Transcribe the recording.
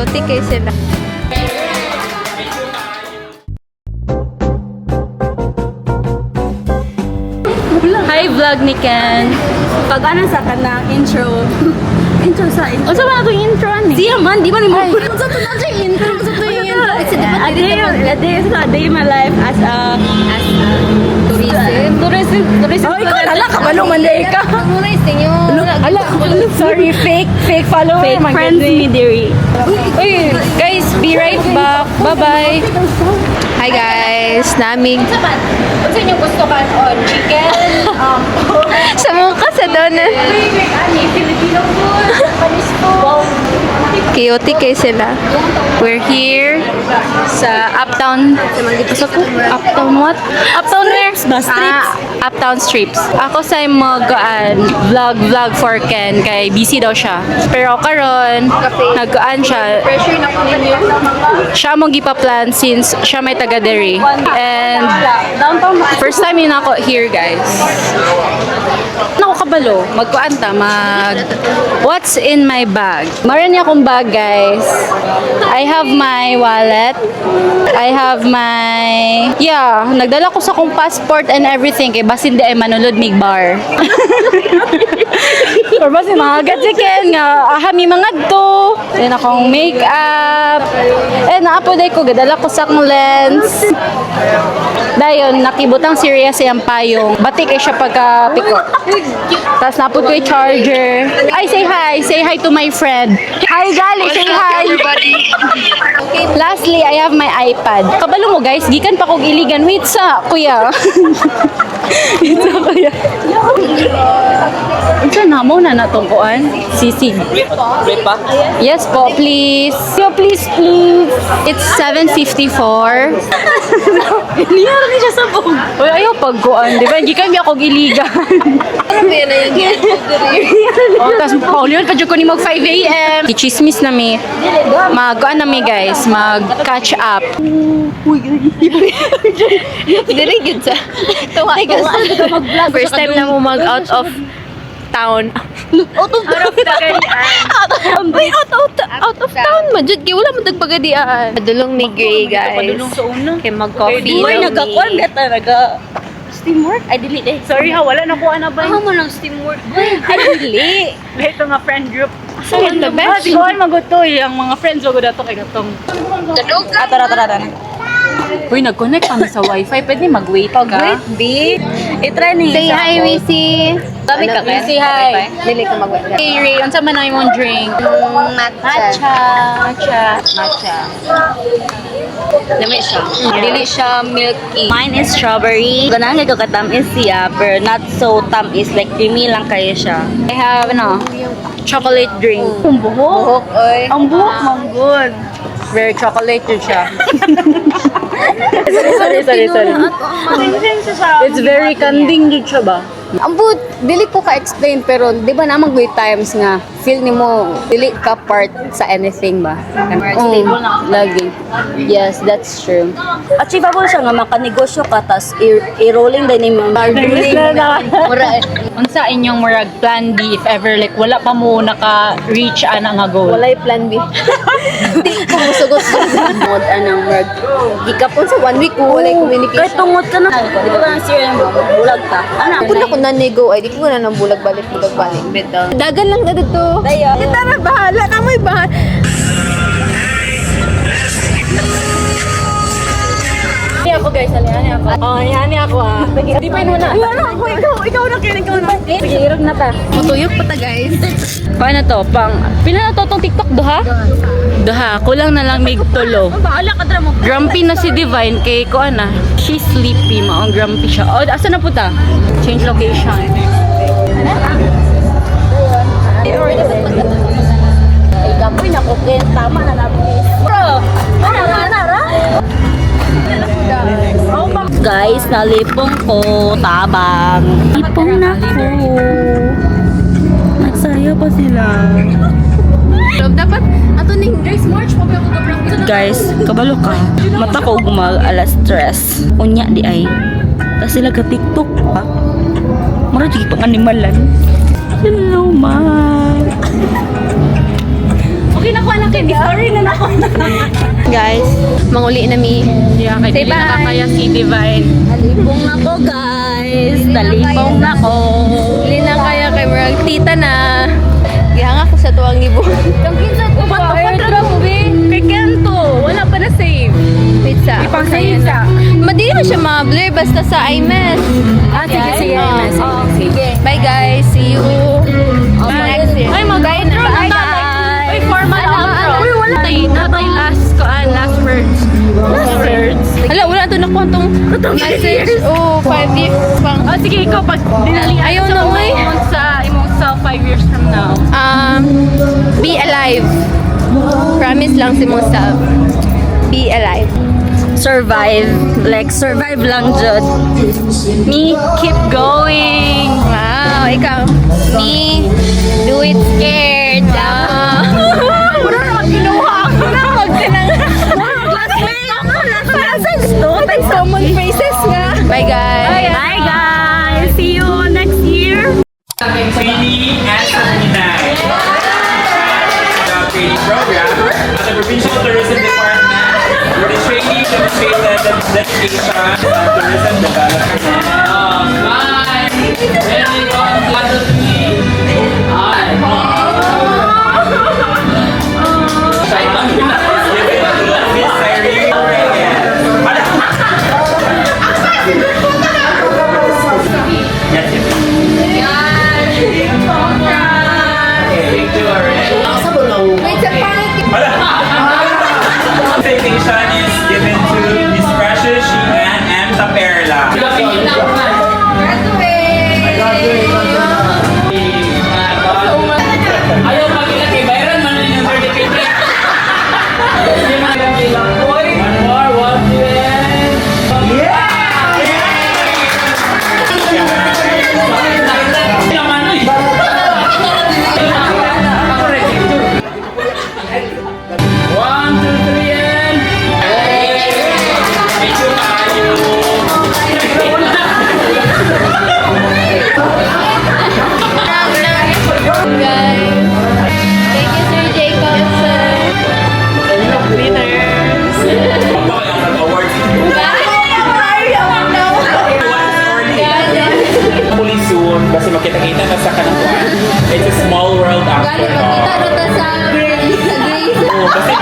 Chaotic kayo sila. Hi vlog ni Ken. Pag ano sa kanang intro. Intro sa intro. O sa mga itong intro ni? Siya man, di ba ni mo? Sa to na yung intro. Sa to yung intro. A day in my life as a tourism. Oh, ikaw nala ka ba nung Monday ka? Tourism yun. Ala, sorry, fake follower. Fake friends ni Diri. Uy, guys, be right back. Bye-bye. Hi guys, naming Ano yung gusto ka on? Chicken? sa mukha sa doon. Filipino food? Spanish food? Chaotic kayo sila. We're here sa Uptown. Uptown what? Uptown where? Uptown Strips. Ako sa vlog for Ken kay busy daw siya. Pero karon nagkaan siya. Pressure na ko ninyo. Siya mo gipaplan since siya may taga Diri. And first time yun ako here, guys. Ako kabalo, magkuanta, what's in my bag? Maran niya akong bag, guys. I have my wallet. I have my, nagdala ko sa kong passport and everything. Kay basin di ay manulod mig bar. Or basin mga gadsiken nga, ahami mga to. Then akong makeup. And naapoday ko, gadala ko sa akong lens. Dayon, nakibutang serious yung payong. Batik ay siya pagka-piko. Tapos napod ko yung charger. Ay, say hi. Say hi to my friend. Hi, Gali. Say hi. Lastly, I have my iPad. Kabalo mo, guys. Gikan pa kong iligan. Wait sa, kuya. Wait sa, kuya. Ito na mo na natungkuan. Sisig. Wait pa? Yes po, please. Yo, please. It's 7:54. Niyara ni siya sa bug. Uy, ayaw pagkuan. Di ba? Hindi kami ako giligan. Ano ba yan na yung Oh, tapos pauliwan pa dyan ko ni mag 5 a.m. Kichismis na mi. Mag-kuan na mi, guys. Mag-catch up. Dili good sa tawa ka. First time na mo mag out of town. Out of town man jud kay wala man tagpagadian. Padulong ni Gray guys. Padulong sa una. Kay mag-coffee. Uy, nagkakuan ka talaga. Steam work? Ay, delete eh. Sorry ha, wala na kuha na ba? Ako mo ng steam work. Ay, dili. Ito nga friend group. So, the best. Di ko magutoy. Ang mga friends ko dato kay gatong. Tara. Uy, nag-connect kami sa wifi. Pwede mag-wait ka. Wait, B. I-try ni. Say hi, Missy. Sabi ka ba? Say hi. Dili ka mag-wait. Hey Ray, unsa man ang imong drink? Matcha. Dami siya. Dili siya milky. Mine is strawberry. Ganang ko katamis siya, pero not so tamis. Like creamy lang kayo siya. I have, chocolate drink. Ang buhok. Oy. Ang buhok mong good. Very chocolate yun siya. sorry. It's very kanding yun siya ba? Ang buhok, dili ko ka-explain, pero di ba namang good times nga, feel ni mo, dili ka part sa anything ba? Stable na. Lagi. Yes, that's true. Achievable siya nga, makanegosyo ka, tas i-rolling din yung Mura, unsa inyong murag plan B if ever like wala pa mo naka-reach ana nga goal? Walay plan B. Hindi ko musugot sa mod anang work. Gikapon sa 1 week ko walay communication. Kahit tungod ka na. Di ko ba nang serious mo? Bulag ta. Ana, Kung ako nanego ay di ko na nang bulag balik. bitaw. Dagan lang na dito. Dayo. Kita na bahala na mo'y bahala. Ani ako guys, ani ako. Oh, ani ako ah. Di pa na. Wala ako, ikaw na na. Sige, irog na ta. Matuyok pa ta guys. Paano to? Pila na to tong TikTok? Duha. Kulang na lang may tulo. Bahala ka dra mo. Grumpy na si Divine kay ko ana. She's sleepy, maong grumpy siya. Oh, asa na po ta? Change location. Ay, kapoy na ko kaya tama na labis. Bro, ara. Guys, nalipong ko, tabang. Lipong na ko. Nagsaya pa sila. Dapat ato ning guys March pa ako ka Guys, kabalo ka. Mata ko gumag alas stress. Unya di ay. Tas sila ka TikTok pa. Mura jigi pang animalan. Hello, ma. Okay, nakuha na kayo. Sorry na nakuha na. Guys, manguli na mi. Yeah, kay Say Dili bye. nakakaya si Divine. Talipong ako, guys. Talipong ako. Hindi na kaya kay Murag. Tita na. Gihanga ko sa tuwang ibo. Kung kinsa ko ba? Airdrop, kay Kento. Wala pa na save. Wait sa. Ipang-save sa. Madili mo siya ma-blur basta sa iMess. Sige, sige. Oh. Sige. Bye guys. See you. Next year. Ay, mag-outro na Bye, tayo. guys. Uy, formal outro. Uy, wala tayo. Natay last words. Last words. Hala, wala ito nakuha tong message. Oh, 5 years pang. Oh, sige, ikaw pag dinalihan Ayaw na, may. sa imong self 5 years from now. Be alive. Promise lang si mong self. Be alive. Survive. Like, survive lang, Jud. Me, keep going. Wow, ikaw. Me, do it scared. Wala naman kinuha ako na magtinang. Common phrases nga. Bye guys. Bye, guys. See you next year. Training and Saminay. The training program at the Provincial Tourism Department. The training demonstrated the dedication to tourism development. Bye! Very Wait, sa citation is given to Miss Precious Sheehan and Taperla. Ayaw magila kay Byron man yung certificate. One more, one yeah! One, two, three, and thank you, guys. Thank you, Sir Jacobson. Winners. awards. Hopefully soon, kasi makita-kita na sa kanang kuwan. It's a small world after all. Kita rota sa Grace. Oh, kasi